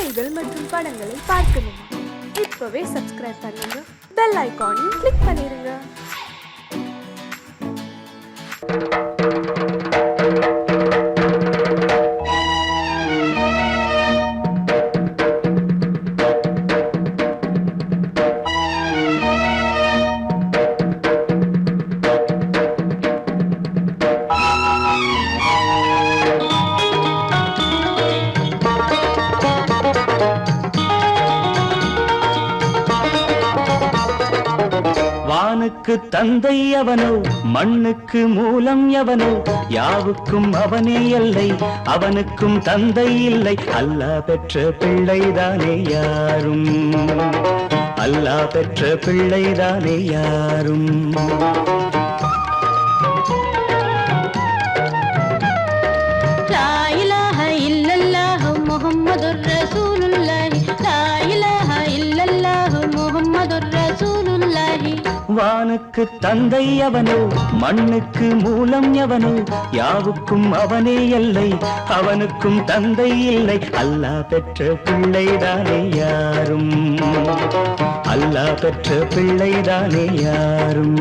பாடல்கள் மற்றும் படங்களை பார்க்கணுமா? இப்பவே சப்ஸ்கிரைப் பண்ணுங்க, பெல் ஐகானையும் கிளிக் பண்ணிருங்க. வானுக்கு தந்தை அவனோ, மண்ணுக்கு மூலம் எவனோ, யாவுக்கும் அவனே எல்லை, அவனுக்கும் தந்தை இல்லை. அல்லாஹ் பெற்ற பிள்ளைதானே யாரும், அல்லாஹ் பெற்ற பிள்ளைதானே யாரும். வானுக்கு தந்தை அவனோ, மண்ணுக்கு மூலம் எவனோ, யாவுக்கும் அவனே எல்லை, அவனுக்கும் தந்தை இல்லை. அல்லாஹ் பெற்ற பிள்ளைதானே யாரும், அல்லாஹ் பெற்ற பிள்ளைதானே யாரும்.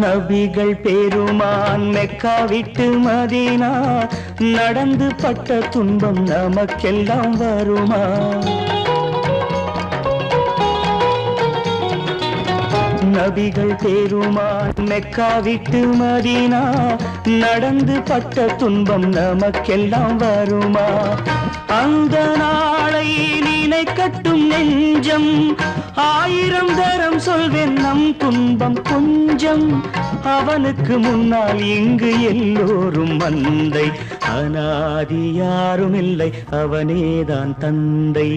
நபிகள் பெருமான் மெக்கா விட்டு மதீனா நடந்து பட்ட துன்பம் நமக்கெல்லாம் வருமா? நபிகள் பெருமான் மெக்கா விட்டு மதீனா நடந்து பட்ட துன்பம் நமக்கெல்லாம் வருமா? அந்த நாளை நினைக்கட்டும் நெஞ்சம், ஆயிரம் தரம் சொல்வேன் நம் துன்பம் கொஞ்சம். அவனுக்கு முன்னால் இங்கு எல்லோரும் மந்தை, அநாதி யாரும் இல்லை அவனேதான் தந்தை,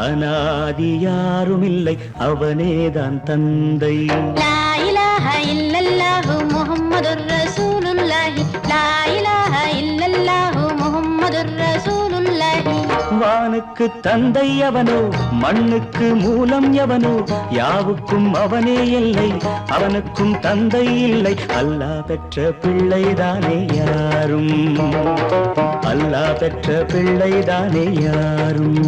அநாதி யாரும் இல்லை அவனேதான் தந்தை. லா இலாஹ இல்லல்லாஹு முஹம்மதுர் ரசூலுல்லாஹி, லா இலாஹ இல்லல்லாஹு முஹம்மதுர் ரசூலுல்லாஹி. வானுக்கு தந்தை அவனோ, மண்ணுக்கு மூலம் எவனோ, யாவுக்கும் அவனே எல்லை, அவனுக்கும் தந்தை இல்லை. அல்லாஹ் பெற்ற பிள்ளைதானே யாரும், அல்லாஹ் பெற்ற பிள்ளைதானே யாரும்.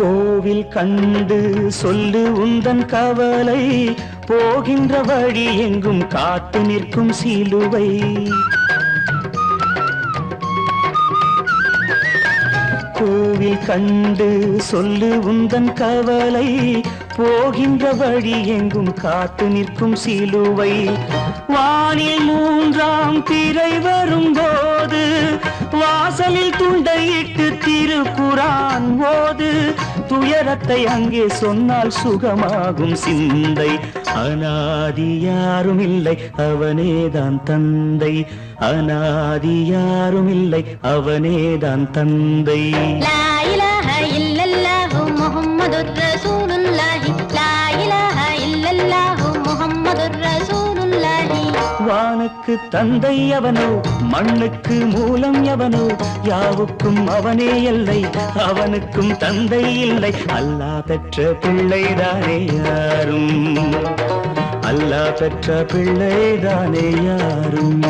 கோவில் கண்டு சொல்லு உந்தன் கவலை, போகின்ற வழி எங்கும் காத்து நிற்கும் சிலுவை. கோவில் கண்டு சொல்லு உந்தன் கவலை, போகின்ற வழி எங்கும் காத்து நிற்கும் சிலுவை. வானில் மூன்றாம் பிறை வரும்போது, வாசலில் துண்டையிட்டு திருக்குரான் ஓது. துயரத்தை அங்கே சொன்னால் சுகமாகும் சிந்தை, அநாதி யாரும் இல்லை அவனேதான் தந்தை, அநாதி யாரும் இல்லை அவனேதான் தந்தை. லா இலாஹ இல்லல்லாஹு முஹம்மதுர் ரசூலுல்லாஹி, லா இலாஹ இல்லல்லாஹு முஹம்மதுர் ரசூலுல்லாஹி. வானுக்கு தந்தை அவனோ, மண்ணுக்கு மூலம் எவனோ, யாவுக்கும் அவனே எல்லை, அவனுக்கும் தந்தை இல்லை. அல்லாஹ் பெற்ற பிள்ளைதானே யாரும், அல்லாஹ் பெற்ற பிள்ளைதானே யாரும்.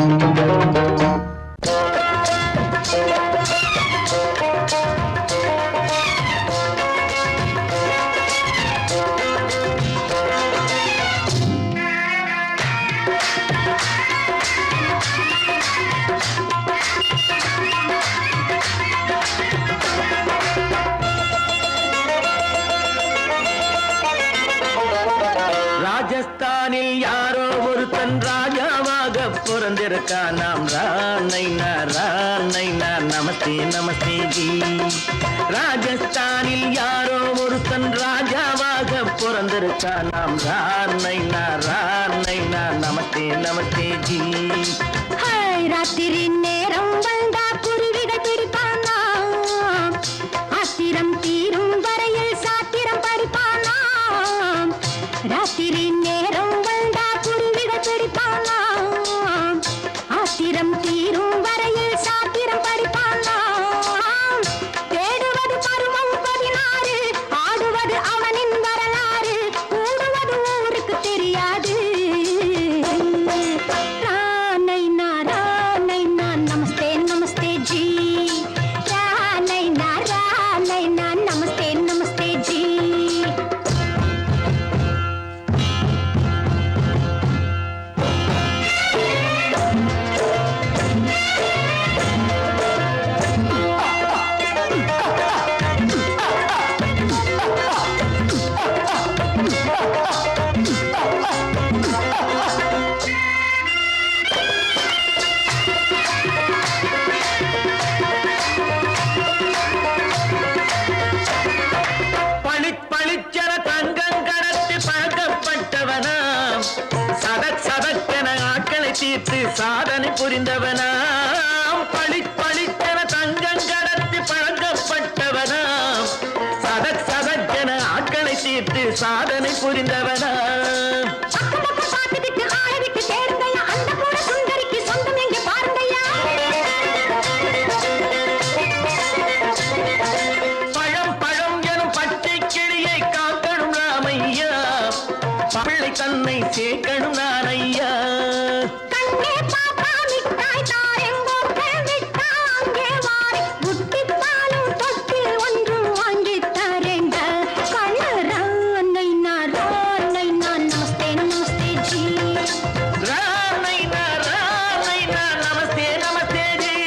ராஜஸ்தானில் யாரோ ஒருத்தன் ராஜாவாக பிறந்திருக்கான். நாம் ராணைனா நமஸ்தே நமஸ்தே ஜி. ராஜஸ்தானில் யாரோ ஒருத்தன் ராஜாவாக பிறந்திருக்கான் நாம் ரானைனா ரானைனா நமஸ்தே நமஸ்தே ஜி. ராத்திரி நேரம் வந்தா குருவிகள் பிடிப்பானா, ஆத்திரம் தீரும் வரையில் சாத்திரம் படிப்பானா. ராத்திரி நேரம் வந்தா குருவிகள் பிடிப்பானா, ஆத்திரம் தீரும் வரையில் சாத்திரம் படிப்பானா. தேடுவது பருவம் 16, ஆடுவது அவனின் வரலாறு, கூடுவது ஊருக்கு தெரியாது. நமஸ்தே நமஸ்தே ஜி, நமஸ்தே நமஸ்தே ஜி. பளிச்சென தங்கம் கடத்தி பழக்கப்பட்டவனாம், சதக் சதக்கென ஆட்களை தீர்த்து சாதனை புரிந்தவனாம். பளிச்சென தங்கம் கடத்தி பழக்கப்பட்டவனாம், சதக் சதக்கென ஆட்களை தீர்த்து சாதனை புரிந்தவனாம். பிள்ளை தன்னை சேர்க்கணும் நான் ஐயா. கண்ணே பாப்பா மிட்டாய் தாரெங்கோ விட்டாங்கே வாரி, புட்டிப்பாலும் தொட்டி ஒன்று வாங்கி தரேங்க. கண்ணு ரானை நமஸ்தே நமஸ்தே ஜி. ரானை நமஸ்தே நமஸ்தே ஜி.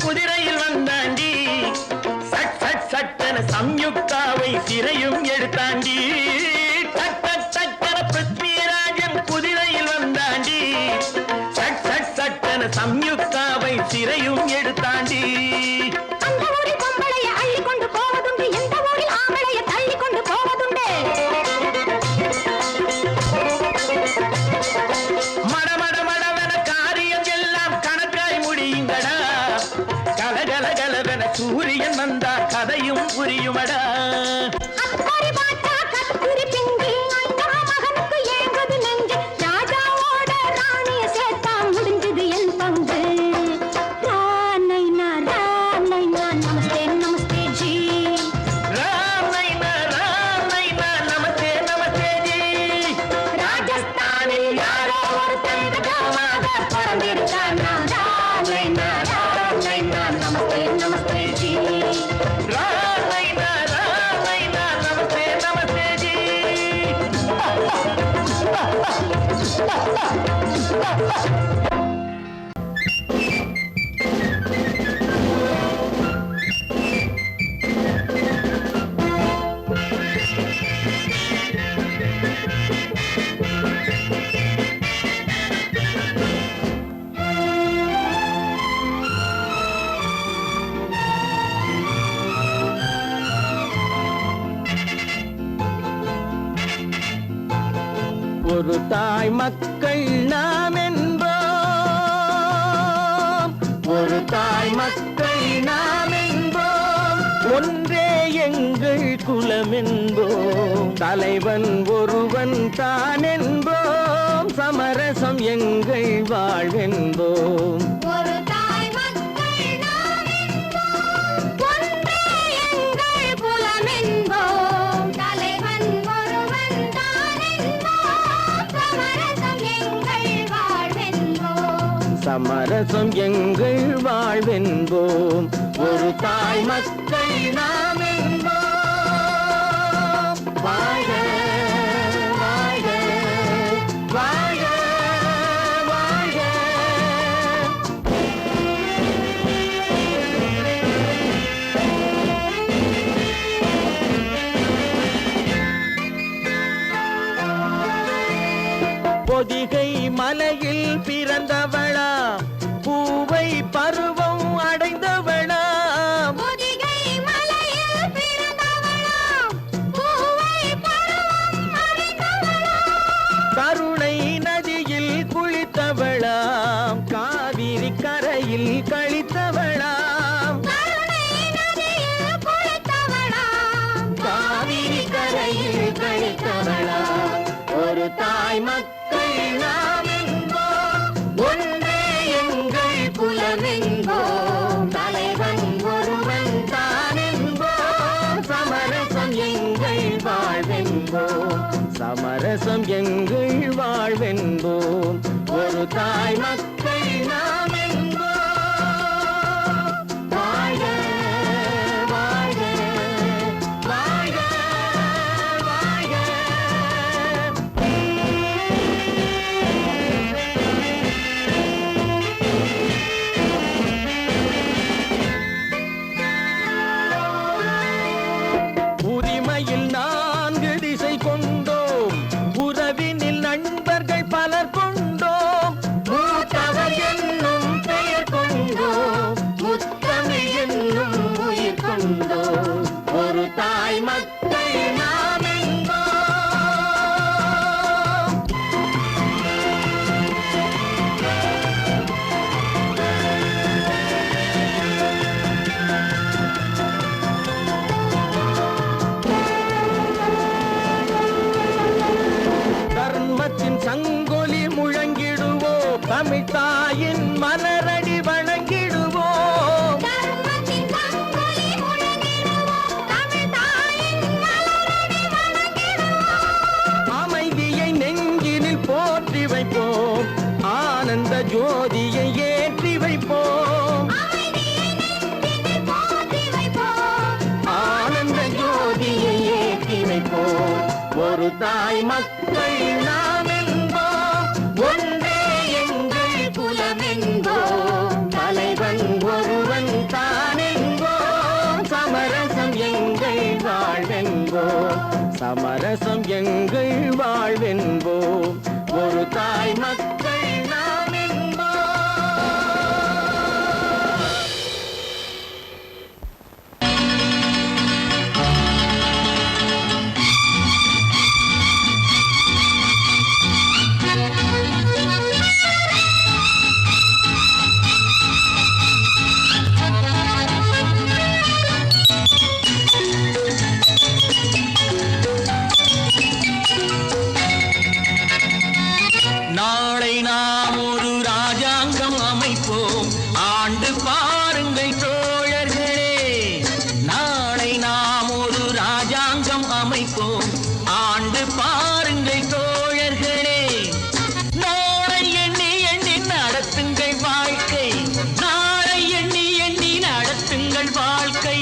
குதிரையில் வந்தாண்டி, சட் சட் சட்டன சம்யுக்தாவை சிறையும் எடுத்தாண்டி. டக்கன பிருத்விராஜன் குதிரையில் வந்தாண்டி, சட் சட் சட்டன சம்யுக்தாவை சிறையும் எடுத்தாண்டி. அந்த ஊரில் பொம்பளைய அள்ளி கொண்டு போவதுண்டு, எந்த ஊரில் ஆம்பளைய தள்ளி கொண்டு போவதுண்டு. மடமடவென காரியம் எல்லாம் கணக்காய் முடியுங்கடா, கலகலகலவென சூரியன் வந்தா கதையும் புரியுமடா. அக்கறை பாட்டா கத்துரி பிங்கி, ஐயா மகனுக்கு ஏங்குது நெஞ்சு, ராஜாவோட ராணிய சேர்த்தா முடிஞ்சது என் பங்கு. ரானை நமஸ்தே நமஸ்தே ஜி. ரானைனா நமஸ்தே நமஸ்தே ஜி. ராஜஸ்தானில் யாரோ ஒருத்தன் ராஜாவாக பிறந்திருக்கான். ரானைனா நமஸ்தே நமஸ்தே ஜி. ரானைனா நமஸ்தே நமஸ்தே ஜி. ஒரு தாய் மக்கள் நாம் என்போம், ஒரு தாய் மக்கள் நாம் என்போம், ஒன்றே எங்கள் குலம் என்போம், தலைவன் ஒருவன் தான் என்போம், சமரசம் எங்கள் வாழ்வென்போம். ஒரு தாய் மக்கள் நாம் என்போம், ஒன்றே எங்கள் குலம் என்போம், தலைவன் ஒருவன் தான் என்போம், சமரசம் எங்கள் வாழ்வென்போம். சமரசம் எங்கள் வாழ்வென்போம். ஒரு தாய் மக்கள் நாம் என்போம். வாழ்க வாழ்க வாழ்க வாழ்க. பொதிகை மலையில் பிறந்தவளா, பூவை பருவம் அடைந்தவளா, பொதிகை மலையில் பிறந்தவளாம், பூவை பருவம் அடைந்தவளாம். கருணை நதியில் குளித்தவளாம், காவிரி கரையில் கழித்தவளாம், கருணை நதியில் குளித்தவளாம், காவிரி கரையில் கழித்தவளாம். ஒரு தாய் மக்கள் நாம் என்போம், ஒன்றே எங்கள் குலம் என்போம், தலைவன் ஒருவன் தான் என்போம், சமரசம் எங்கள் வாழ்வென்போம், சமரசம் எங்கள் வாழ்வென்போம். ஒரு தாய் மக்கள் நாம் என்போம். வாழ்க வாழ்க வாழ்க வாழ்க. உரிமையில் 4 திசை கொண்டோம், உறவினில் நண்பர்கள் பலர் கொண்டோம், மூத்தவர் என்னும் பெயர் கொண்டோம், முத்தமிழ் என்னும் உயிர் கொண்டோம். ஒரு தாய் மக்கள் நாம் என்போம். தர்மத்தின் சங்கொலி முழங்கிடுவோம், தமிழ் தாயின் மலரடி வணங்கிடுவோம், தர்மத்தின் சங்கொலி முழங்கிடுவோம், தமிழ் தாயின் மலரடி வணங்கிடுவோம். அமைதியை நெஞ்சினில் போற்றி வைப்போம், ஆனந்த ஜோதியை ஏற்றி வைப்போம், அமைதியை நெஞ்சினில் போற்றி வைப்போம், ஆனந்த ஜோதியை ஏற்றி வைப்போம். ஒரு தாய் மக்கள் நாம் என்போம், ஒன்றே எங்கள் குலம் என்போம், தலைவன் ஒருவன் தான் என்போம், சமரசம் எங்கள் வாழ்வென்போம், சமரசம் எங்கள் வாழ்வென்போம். ஒரு தாய் மக்கள் நாம் என்போம். நாளை நாம் ஒரு ராஜாங்கம் அமைப்போம், ஆண்டு பாருங்கள் தோழர்களே. நாளை நாம் ஒரு ராஜாங்கம் அமைப்போம், ஆண்டு பாருங்கள் தோழர்களே. நாளை எண்ணி எண்ணி நடத்துங்கள் வாழ்க்கை, நாளை எண்ணி எண்ணி நடத்துங்கள் வாழ்க்கை.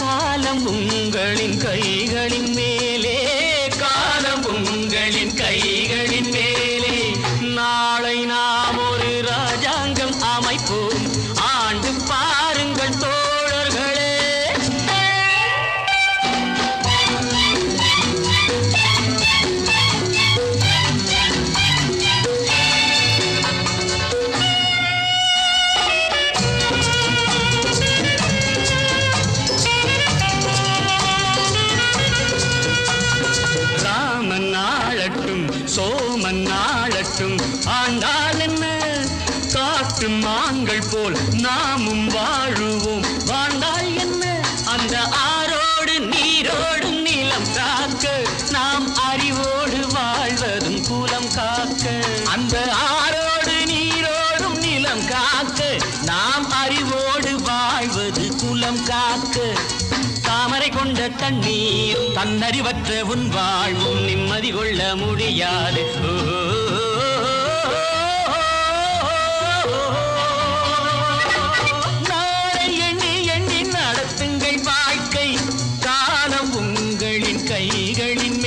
காலம் உங்களின் கைகளின் மேலே, காலம் உங்களின் கைகளின் மேலே. நாளை நாம் ஒரு ராஜாங்கம் அமைப்போம், ஆண்டு பாருங்கள் தோழர்களே. ராமன் ஆளட்டும், சோமன் ஆளட்டும், ஆண்டால் என்ன, காட்டு மான்கள் போல் நாமும் வாழுவோம், வாழ்ந்தால் என்ன. அந்த ஆரோடு நீரோடும் நிலம் காக்க, நாம் அறிவோடு வாழ்வதும் குலம் காக்க. அந்த ஆரோடு நீரோடும் நிலம் காக்க, நாம் அறிவோடு வாழ்வது குலம் காக்க. தாமரை கொண்ட தண்ணீர் தன்னறிவற்ற உன் வாழ்வும் நிம்மதி கொள்ள முடியாது. நாளை எண்ணி எண்ணி நடத்துங்கள் வாழ்க்கை, காலம் உங்களின் கைகளின்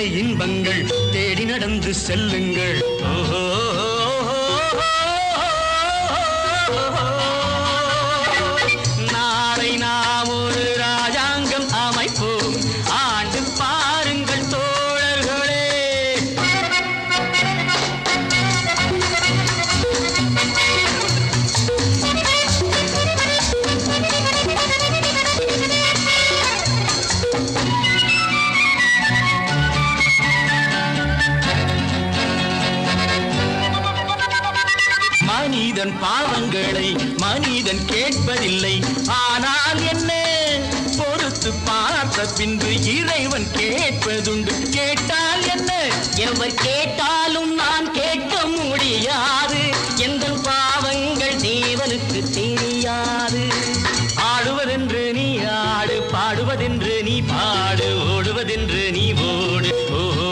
எத்தனை இன்பங்கள் தேடி நடந்து செல்லுங்கள். ஓஹோ நாளை நாம் ஒரு ராஜாங்கம் அமைப்போம். ஆண்டு பாருங்கள் தோழர்களே. மனிதன் பாவங்களை மனிதன் கேட்பதில்லை. ஆனால் என்ன பொறுத்து பார்த்த பின்பு இறைவன் கேட்பதுண்டு. கேட்டால் என்ன? எவர் கேட்டாலும் நான் கேட்க முடியாது. எந்த பாவங்கள் தேவனுக்கு தெரியாது. ஆடுவதென்று நீ ஆடு, பாடுவதென்று நீ பாடு, ஓடுவதென்று நீ ஓடு. ஓஹோ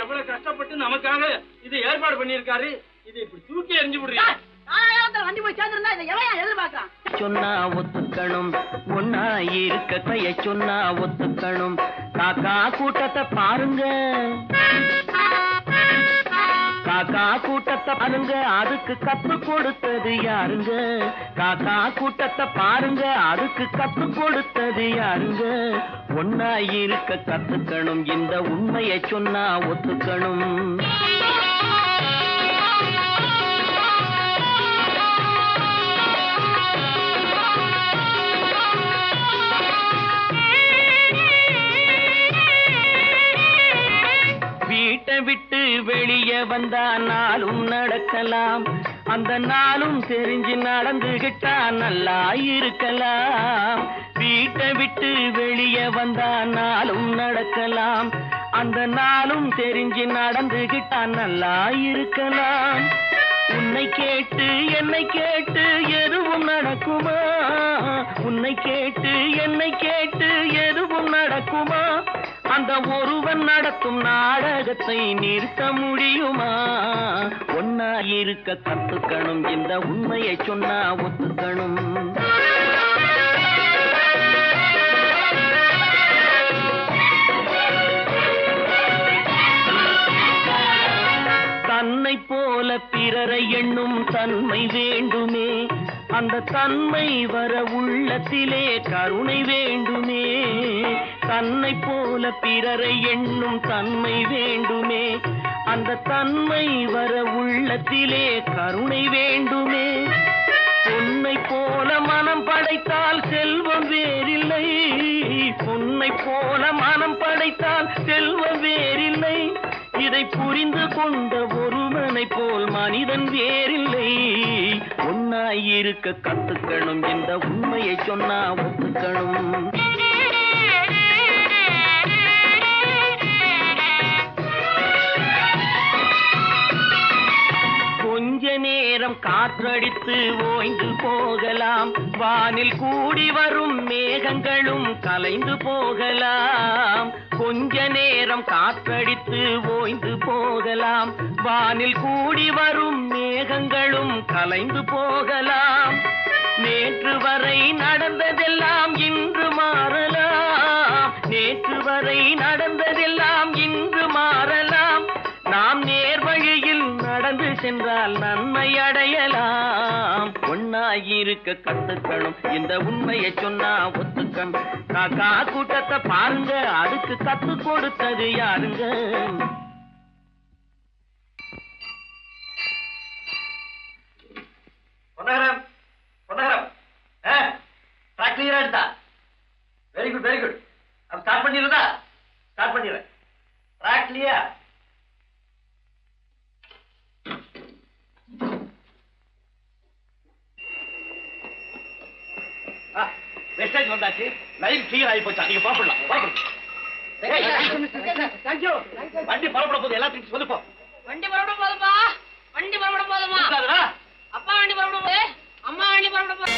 எவ்வளவு கஷ்டப்பட்டு நமக்காக இதை ஏற்பாடு பண்ணிருக்காரு. இதை இப்படி தூக்கி எறிஞ்சு விடுறீங்க. சொன்னா ஒத்துக்கணும், ஒன்னா இருக்க கைய சொன்னா ஒத்துக்கணும். காக்கா கூட்டத்தை பாருங்க, காக்கா கூட்டத்தை பாருங்க, அதுக்கு கத்து கொடுத்தது யாருங்க? காக்கா கூட்டத்தை பாருங்க, அதுக்கு கத்து கொடுத்தது யாருங்க? ஒன்னா இருக்க கத்துக்கணும், இந்த உண்மையை சொன்னா ஒத்துக்கணும். வீட்டை விட்டு வெளியே வந்தா நாளும் நடக்கலாம், அந்த நாளும் தெரிஞ்சு நடந்துகிட்டா நல்லா இருக்கலாம். வீட்டை விட்டு வெளியே வந்தா நாளும் நடக்கலாம், அந்த நாளும் தெரிஞ்சு நடந்துகிட்டா நல்லா இருக்கலாம். உன்னை கேட்டு என்னை கேட்டு எதுவும் நடக்குமா? உன்னை கேட்டு என்னை கேட்டு எதுவும் நடக்குமா? அந்த ஒருவன் நடத்தும் நாடகத்தை நிறுத்த முடியுமா? ஒன்னா இருக்க கத்துக்கணும், இந்த உண்மையை சொன்னா ஒத்துக்கணும். தன்னை போல பிறரை எண்ணும் தன்மை வேண்டுமே, அந்த தன்மை வர உள்ளத்திலே கருணை வேண்டுமே. தன்னை போல பிறரை எண்ணும் தன்மை வேண்டுமே, அந்த தன்மை வர உள்ளத்திலே கருணை வேண்டுமே. பொன்னை போல மனம் படைத்தால் செல்வம் வேறில்லை, பொன்னை போல மனம் படைத்தால் செல்வம் வேறில்லை. இதை புரிந்து கொண்ட ஒருவனை போல் மனிதன் வேறில்லை. ஒன்னாய் இருக்க கத்துக்கணும், இந்த உண்மையை சொன்னா ஒத்துக்கணும். கொஞ்ச நேரம் காற்றடித்து ஓய்ந்து போகலாம், வானில் கூடி வரும் மேகங்களும் கலைந்து போகலாம். கொஞ்ச நேரம் காற்றடித்து ஓய்ந்து போகலாம், வானில் கூடி வரும் மேகங்களும் கலைந்து போகலாம். நேற்று வரை நடந்ததெல்லாம் இன்று மாறலாம், நேற்று வரை நடந்ததெல்லாம் இன்று மாறலாம். நாம் நேர் வழியில் நடந்து சென்றால் நன்மை அடையலாம். ஒன்னாயிருக்க கத்துக்கணும், இந்த உண்மையை சொன்னா ஒத்துக்கணும். காக்கா கூட்டத்தை பாருங்க, அதுக்கு கத்து கொடுத்தது யாருங்க? Very good very good. Start பண்ணிடுறதா? ஸ்டார்ட் பண்ணிடுறேன். Track clear. மெசேஜ் வந்தாச்சு, லைன் கிளியர் ஆகி போச்சா? நீங்க புறப்படலாம். வண்டி புறப்பட போது எல்லாத்தையும் சொல்லுப்போ. வண்டி புறப்பட போதுமா? வண்டி புறப்பட போதுமா? அப்பா வண்டி புறப்பட போது, அம்மா வண்டி புறப்பட போது.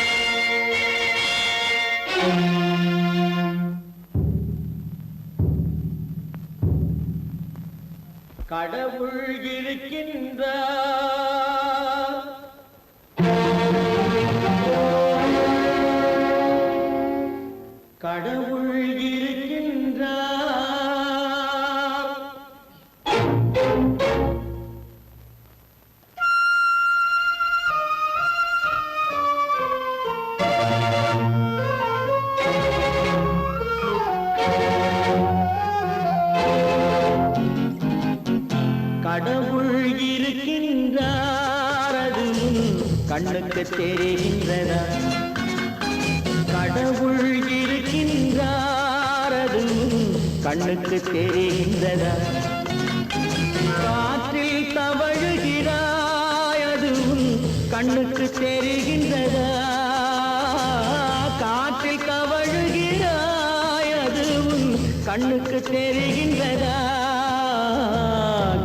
கடவுள் இருக்கின்றார், கடவுள் இருக்கின்றார். கடவுள் இருக்கின்றார், அது கண்ணுக்கு தெரிகின்றதா? கடவுள் இருக்கின்றார், அது கண்ணுக்கு தெரிகின்றதா? காற்றில் தவழுகிறாய், அது கண்ணுக்கு தெரிகின்றதா? காற்றில் தவழுகிறாய், அது கண்ணுக்கு தெரிகின்றதா?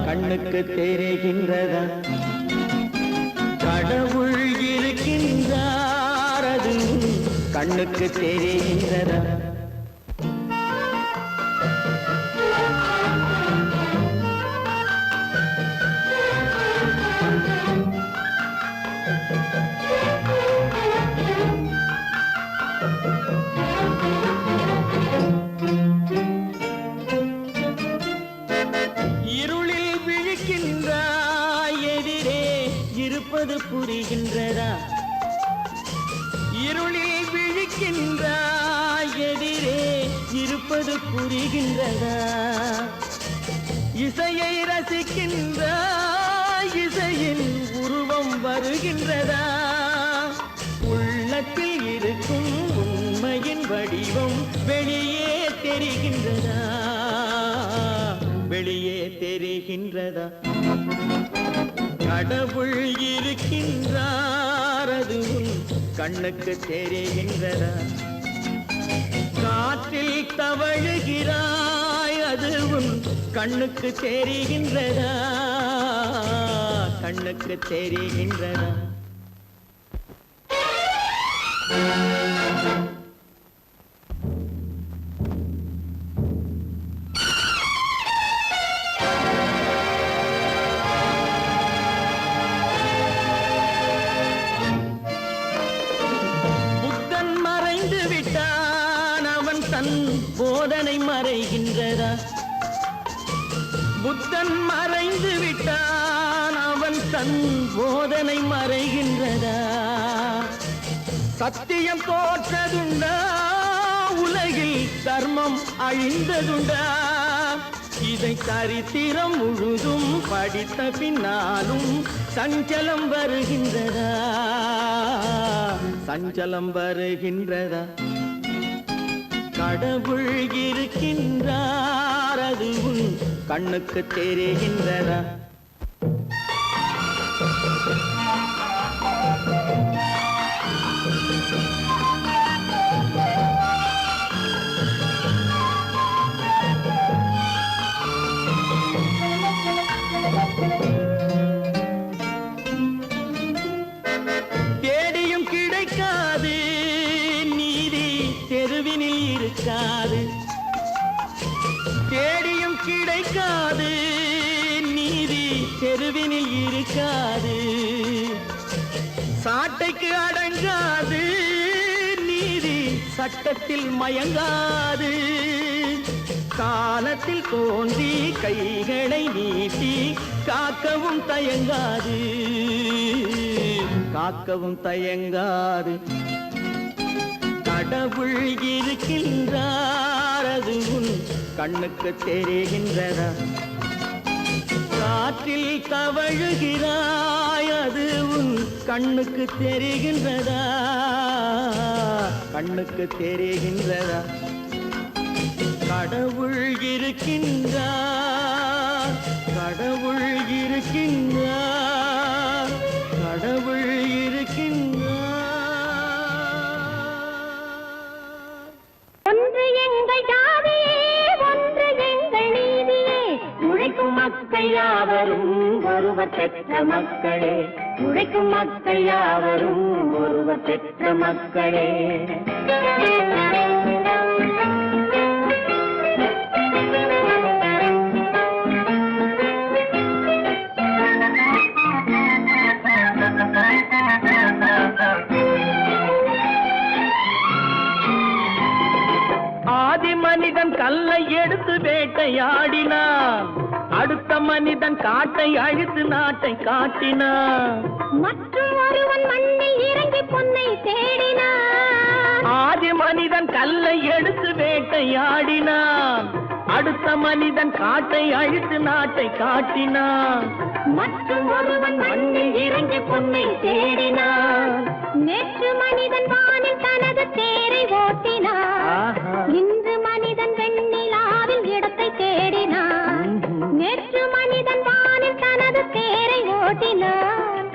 கண்ணுக்கு தெரிகின்றதா? கடவுள் இருக்கின்றார், அது கண்ணுக்கு தெரிகின்றதா? இருளில் விழிக்கின்றாய், எதிரே இருப்பது புரிகின்றதா? இருளில் விழிக்கின்றாய், எதிரே இருப்பது புரிகின்றதா? இசையை ரசிக்கின்றாய், இசையின் உருவம் வருகின்றதா? உள்ளத்தில் இருக்கும் உண்மையின் வடிவம் வெளியே தெரிகின்றதா? வெளியே தெரிகின்றதா? கடவுள் இருக்கின்றார், அது கண்ணுக்கு தெரிகின்றதா? காற்றில் தவழுகிறாய், அது கண்ணுக்கு தெரிகின்றதா? கண்ணுக்கு தெரிகின்றதா? புத்தன் மறைந்து விட்டான், அவன் தன் போதனை மறைகின்றதா? புத்தன் மறைந்து விட்டான், அவன் தன் போதனை மறைகின்றதா? சத்தியம் தோற்றதுண்டா? உலகில் தர்மம் அழிந்ததுண்டா? இதை சரித்திரம் முழுதும் படித்த பின்னாலும் சஞ்சலம் வருகின்றதா? சஞ்சலம் வருகின்றதா? கடவுள் இருக்கின்றார், அது கண்ணுக்கு தெரிகின்றதா? தேடியும் கிடைக்காது நீதி, தெருவினில் இருக்காது. தேடியும் கிடைக்காது நீதி, தெருவினில் இருக்காது. சாட்டைக்கு அடங்காது நீதி, சட்டத்தில் மயங்காது. காலத்தில் தோன்றி கைகளை நீட்டி காக்கவும் தயங்காது, காக்கவும் தயங்காது. கடவுள் இருக்கின்றார், அது கண்ணுக்கு தெரிகின்றதா? காற்றில் தவழுகிறாய், அது கண்ணுக்கு தெரிகின்றதா? கண்ணுக்கு தெரிகின்றதா? கடவுள் இருக்கின்றார், கடவுள் இருக்கின்றார், கடவுள் இருக்கின்றார். ஒருவர் பெற்ற மக்களே, உழைக்கும் மக்கள் யாவரும் ஒருவர் பெற்ற மக்களே. ஆதி மனிதன் கல்லை எடுத்து வேட்டையாடினான், அடுத்த மனிதன் காட்டை அழித்து நாட்டை காட்டினான். மற்றும் ஒருவன் மண்ணில் இறங்கி பொன்னை தேடினான். ஆதி மனிதன் கல்லை எடுத்து வேட்டையாடினான், அடுத்த மனிதன் காட்டை அழித்து நாட்டை காட்டினான். மற்றும் ஒருவன் மண்ணில் இறங்கி பொன்னை தேடினான். நேற்று மனிதன் வானில் தனது தேரை ஓட்டினான். இன்று மனிதன் வெண்ணிலாவில் இடத்தை தேடினான். நேற்று மனிதன் வானில் தனது தேரை ஓட்டினான்.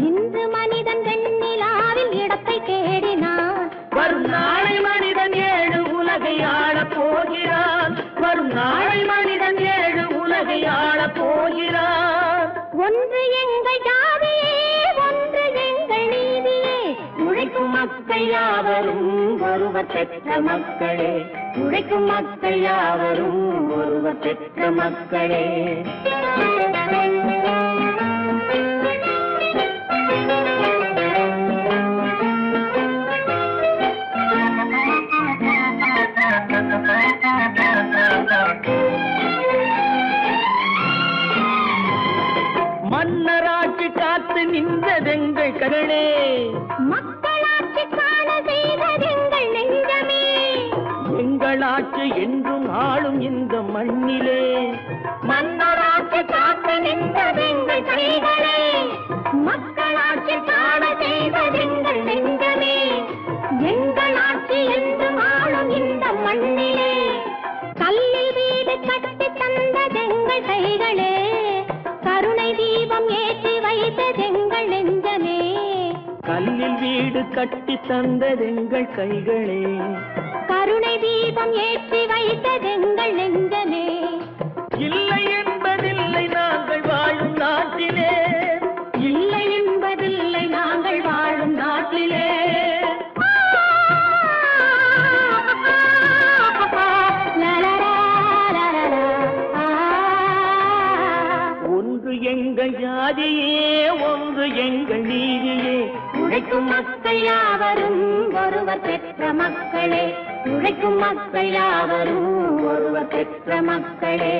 இன்று மனிதன் வெண்ணிலாவில் இடத்தை தேடினான். வரும் நாளை மனிதன் 7 உலகை ஆளப் போகிறான். வரும் நாளை மனிதன் 7 உலகை ஆளப் போகிறான். ஒன்று எங்கள் ஜாதியே, ஒன்று எங்கள் நீதியே. உழைக்கும் மக்கள் யாவரும் ஒருவர் பெற்ற மக்களே, உழைக்கும் மக்கள் யாவரும் ஒருவர் பெற்ற மக்களே. மன்னராட்சி காத்து நின்றதெங்கள் கரளே, மக்களாட்சி காண செய்ததெங்கள் நெஞ்சமே. எங்களாட்சி என்றும் ஆளும் இந்த மண்ணிலே. மன்னராட்சி காத்து நின்றதெங்கள் கைகளே. மக்களாட்சி காண செய்ததெங்கள் நெஞ்சமே. எங்களாட்சி என்றும் ஆளும் இந்த மண்ணிலே. கல்லில் வீடு கட்டி தந்ததெங்கள் கைகளே. கருணை தீபம் ஏற்றி வைத்ததெங்கள் நெஞ்சமே. கல்லில் வீடு கட்டி தந்ததெங்கள் கைகளே. கருணை தீபம் ஏற்றி வைத்ததெங்கள் நெஞ்சமே. இல்லை என்பதில்லை நாங்கள் வாழும் நாட்டிலே, இல்லை என்பதில்லை நாங்கள் வாழும் நாட்டிலே. ஒன்று எங்கள் ஜாதியே, ஒன்று எங்கள் நீதியே. உழைக்கும் மக்கள் யாவரும் ஒருவர் பெற்ற மக்களே, உழைக்கும் மக்கள் யாவரும் ஒருவர் பெற்ற மக்களே.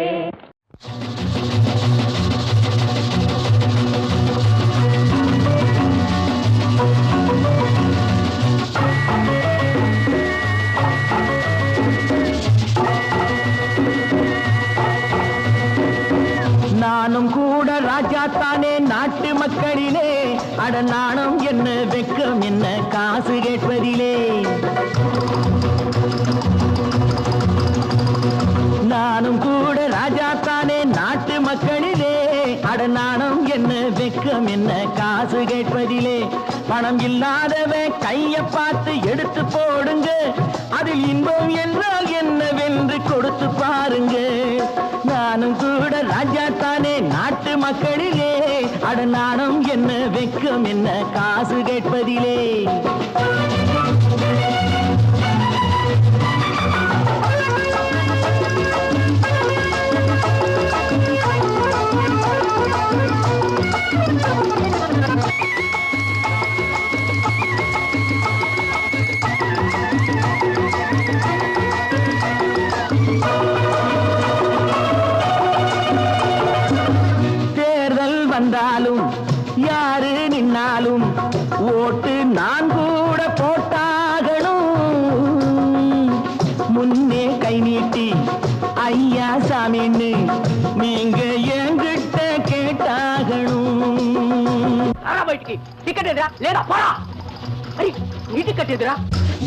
நானும் கூட ராஜா தானே நாட்டு மக்களிலே, அட நாணம் என்ன வெக்கம் என்ன காசு கேட்பதிலே. நானும் கூட ராஜா தானே நாட்டு மக்களிலே, அட நாணம் என்ன வெக்கம் என்ன காசு கேட்பதிலே. பணம் இல்லாதவன் கைய பார்த்து எடுத்து போடுங்க, அதில் இன்பம் என்றால் என்னவென்று கொடுத்து பாருங்க. நானும் கூட ராஜா தானே நாட்டு மக்களிலே, அட நாணம் என்ன வெக்கம் என்ன காசு கேட்பதிலே. வந்தாலும் யாரு நின்னாலும் ஓட்டு நான் கூட போட்டாகணும். முன்னே கை நீட்டி ஐயா சாமின்னு நீங்க என்கிட்ட கேட்டாகணும். டிக்கெட் லேடா போடா, టికెట్ ఎదురా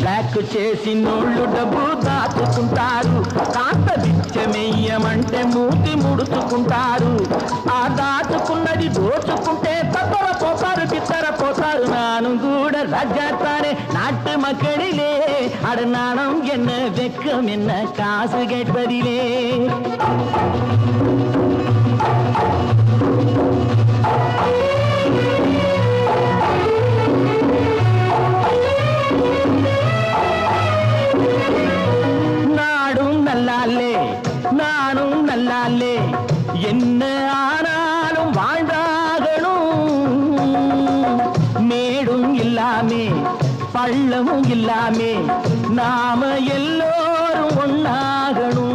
బ్లాక్ చేసి నోళ్ళు డబ్బు దాచుకుంటారు, కాస్త బిచ్చమెయ్యమంటే మూతి ముడుచుకుంటారు. ఆ దాచుకున్నది దోచుకుంటే తప్పర పోతారు, బిత్తర పోతారు. நானும் கூட ராஜாத்தானே நாட்டு மக்களிலே, அட நாணம் என்ன வெக்கம் என்ன காசு கேட்பதிலே. நாடும் நல்லாலே நானும் நல்லாலே என்ன ஆனாலும் வாழ்ந்தாகணும். மேடும் இல்லாமே பள்ளமும் இல்லாமே நாம எல்லோரும் ஒண்ணாகணும்.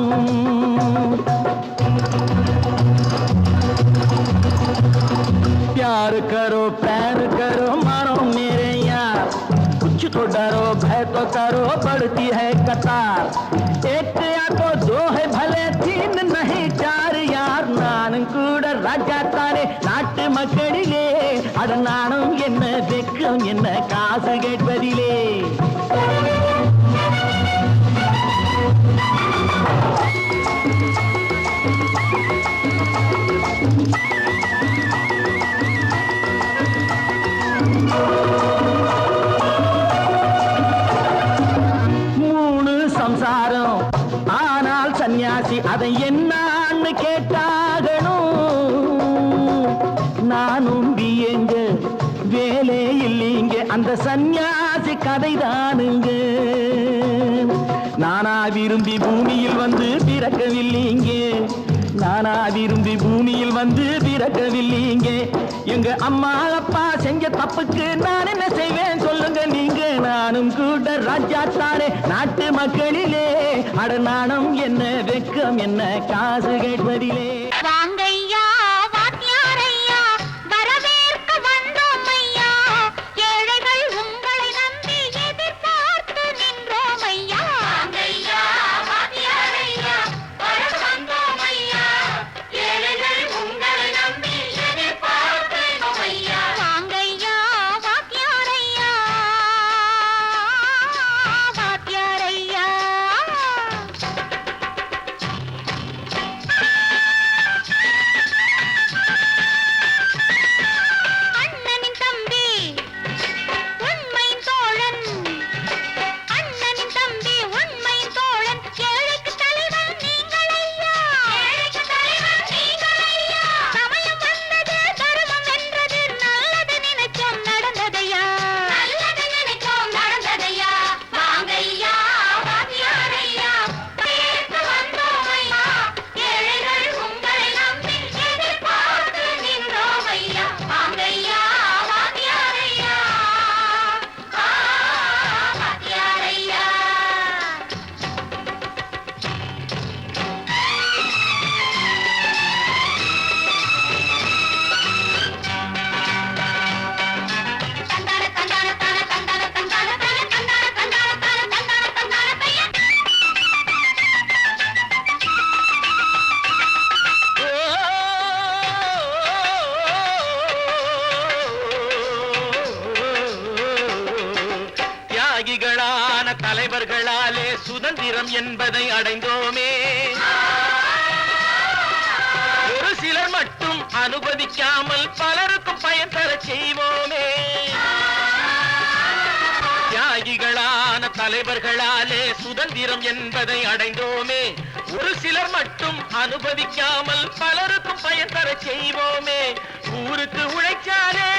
प्यार करो प्यार करो मानो मेरे यार, कुछ तो डरो भय तो करो बढ़ती है कतार. एक या तो दो है भले तीन नहीं चार यार. நானும் கூட ராஜா தானே நாட்டு மக்களிலே, அட நானும் என்ன வெக்கம் என்ன காசு கேட்பதிலே. சம்சாரம் ஆனால் சன்னியாசி அதை என்னான்னு கேட்டாகணும். நானும் பியங்க வேலை இல்லைங்க அந்த சன்னியாசி கதைதானுங்க. நானா விரும்பி பூமியில் வந்து பிறக்கவில்லைங்க, நானா விரும்பி பூமியில் வந்து பிறக்கவில்லைங்க. எங்க அம்மா அப்பா செஞ்ச தப்புக்கு நான் என்ன செய்வேன் சொல்லுங்க நீங்க. நானும் கூட ராஜா தானே நாட்டு மக்களிலே, அட நாணம் என்ன வெக்கம் என்ன காசு கேட்பதிலே. வாங்கையா வாத்தியாரையா வரவேற்க வந்தோம் ஐயா, ஏழைகள் உங்களை நம்பி எதிர்பார்த்து நின்றோம் ஐயா. வாங்கையா வாத்தியாரையா வரவேற்க வந்தோம் ஐயா, ஏழைகள் உங்களை நம்பி எதிர்பார்த்து நின்றோம் ஐயா. வாங்கையா வாத்தியாரையா வாத்தியாரையா. அண்ணனின் தம்பி உண்மையின் தோழன், அண்ணனின் தம்பி உண்மையின் தோழன், ஏழைக்கு தலைவன் நீங்கள் ஐயா, ஏழைக்கு தலைவன் நீங்கள் ஐயா. சமயம் வந்தது தர்மம் வென்றது, நல்லது நினைச்சோம் நடந்ததையா, நல்லது நினைச்சோம் நடந்ததையா. வாங்கையா வாத்தியாரையா வரவேற்க வந்தோம் ஐயா, ஏழைகள் உங்களை நம்பி எதிர்பார்த்து நின்றோம் ஐயா. வாங்கையா வாத்தியாரையா வாத்தியாரையா. தந்தான தந்தான தான தந்தான தந்தான தான தந்தான தந்தான தான தந்தான தந்தான பையா. தியாகிகளான தலைவர்களாலே சுதந்திரம் என்பதை அடைந்தோமே, ஒரு சிலர் மட்டும் அனுமதிக்காமல் பலருக்கும் பயன் தர செய்வோமே. தியாகிகளான தலைவர்களாலே சுதந்திரம் என்பதை அடைந்தோமே, ஒரு சிலர் மட்டும் அனுமதிக்காமல் பலருக்கும் பயன் தர செய்வோமே. ஊருக்கு உழைச்சாலே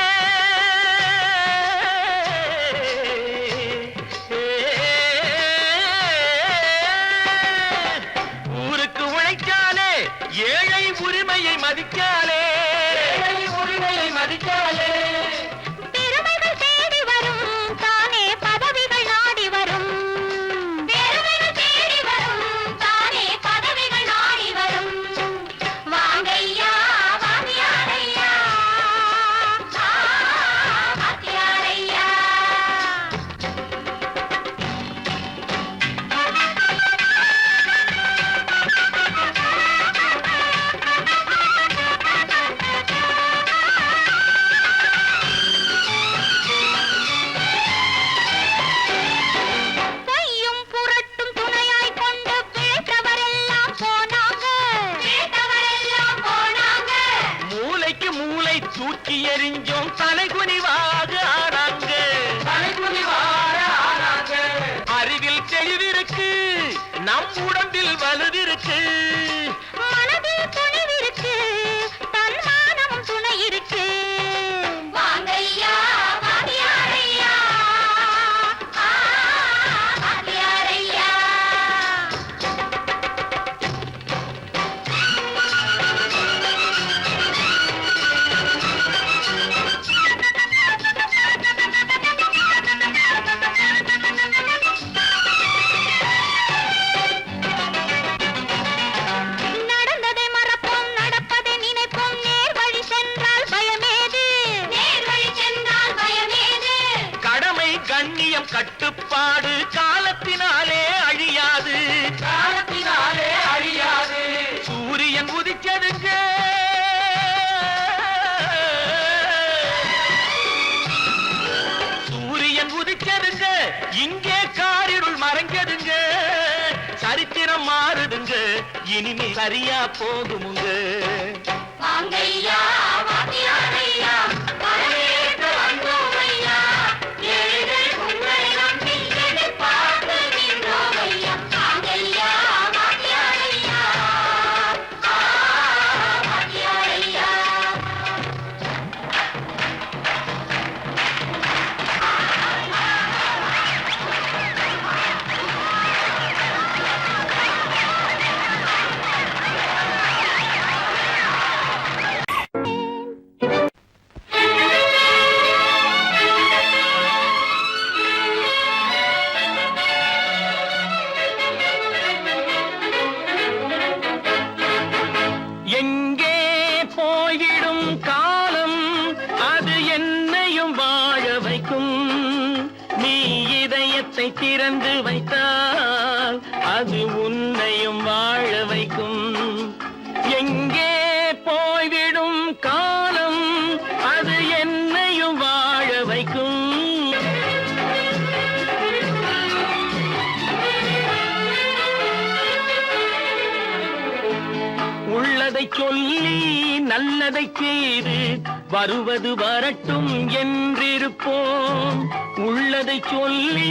ஊருக்கு உழைச்சாலே ஏழை உரிமையை மதிக்காலே, ஏழை உரிமையை மதிக்காலே. பெருமைகள் தேடி வரும் தானே பதவிகள் நாடி வரும், பெருமைகள் தேடி வரும் தானே பதவிகள் நாடி வரும். வாங்கையா வாத்தியாரையா சத்தியம் கட்டுப்பாடு காலத்தினாலே அழியாது, காலத்தினாலே அழியாது. சூரியன் உதிச்சதுங்க, சூரியன் உதிச்சதுங்க, இங்கே காரிருள் மறைஞ்சதுங்க. சரித்திரம் மாறுதுங்க, இனிமே சரியா போகுமுங்க. வாங்கையா வாத்தியாரையா வரவேற்க வந்தோமையா ஏழைகள் உங்களை நம்பி எதிர்பார்த்து நின்றோமையா. வாங்கையா வாத்தியாரையா வாத்தியாரையா. எங்கே போய்விடும் காலம் அது என்னையும் வாழ வைக்கும். நீ இதயத்தை திறந்து வைத்தால் அது உன்னையும் வாழ வைக்கும். எங்கே போய்விடும் காலம் அது என்னையும் வாழ வைக்கும். உள்ளதை சொல்லி நல்லதை செய்து வருவது வரட்டும் என்றிருப்போம். உள்ளதை சொல்லி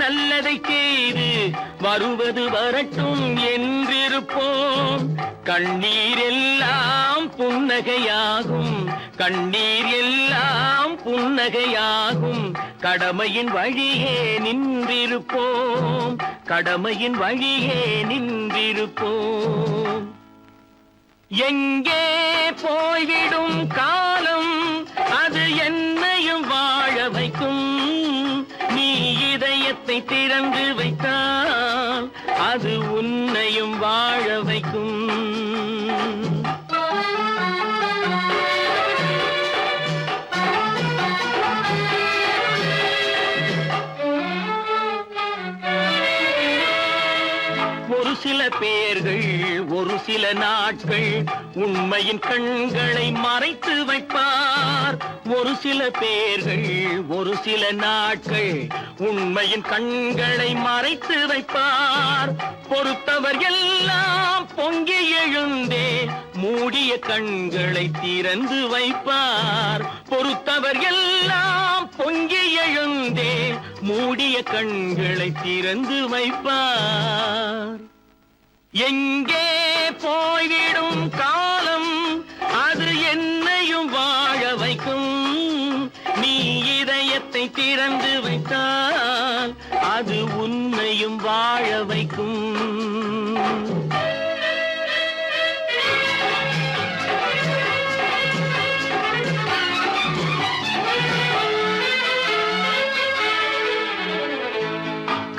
நல்லதை செய்து வருவது வரட்டும் என்றிருப்போம். கண்ணீர் எல்லாம் புன்னகையாகும், கண்ணீர் எல்லாம் புன்னகையாகும். கடமையின் வழியே நின்றிருப்போம், கடமையின் வழியே நின்றிருப்போம். எங்கே போய்விடும் காலம் அது என்னையும் வாழ வைக்கும். நீ இதயத்தை திறந்து வைத்தால் அது உன்னையும் வாழ வைக்கும். ஒரு சில பேர்கள் ஒரு சில நாட்கள் உண்மையின் கண்களை மறைத்து வைப்பார். ஒரு சில பேர்கள் ஒரு சில நாட்கள் உண்மையின் கண்களை மறைத்து வைப்பார். பொறுத்தவர் எல்லாம் பொங்கி எழுந்தே மூடிய கண்களை திறந்து வைப்பார். பொறுத்தவர் எல்லாம் பொங்கி எழுந்தே மூடிய கண்களை திறந்து வைப்பார். எங்கே போய்விடும் காலம் அது என்னையும் வாழ வைக்கும். நீ இதயத்தை திறந்து வைத்தால் அது உன்னையும் வாழ வைக்கும்.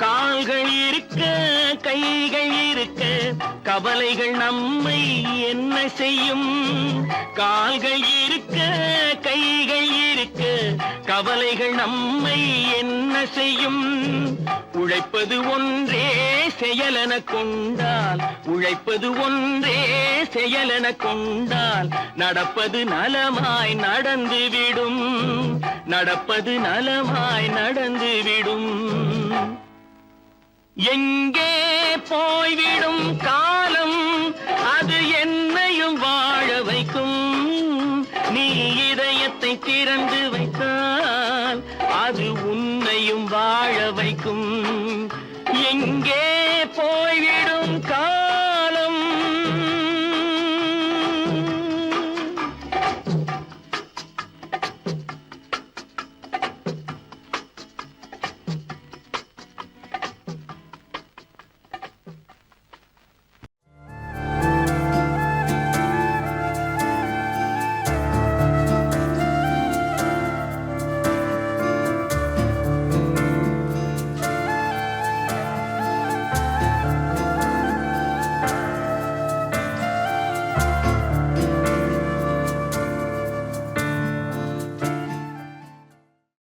கால்கள் இருக்க கைகள் இருக்க கவலைகள் நம்மை என்ன செய்யும். கால்கள் இருக்க கைகள் இருக்க கவலைகள் நம்மை என்ன செய்யும். உழைப்பது ஒன்றே செயலென கொண்டால், உழைப்பது ஒன்றே செயலென கொண்டால் நடப்பது நலமாய் நடந்துவிடும், நடப்பது நலமாய் நடந்துவிடும். எங்கே போய்விடும் காலம் அது என்னையும் வாழ வைக்கும். நீ இதயத்தை திறந்து வைத்தால் அது உன்னையும் வாழ வைக்கும். எங்கே போய்விடும்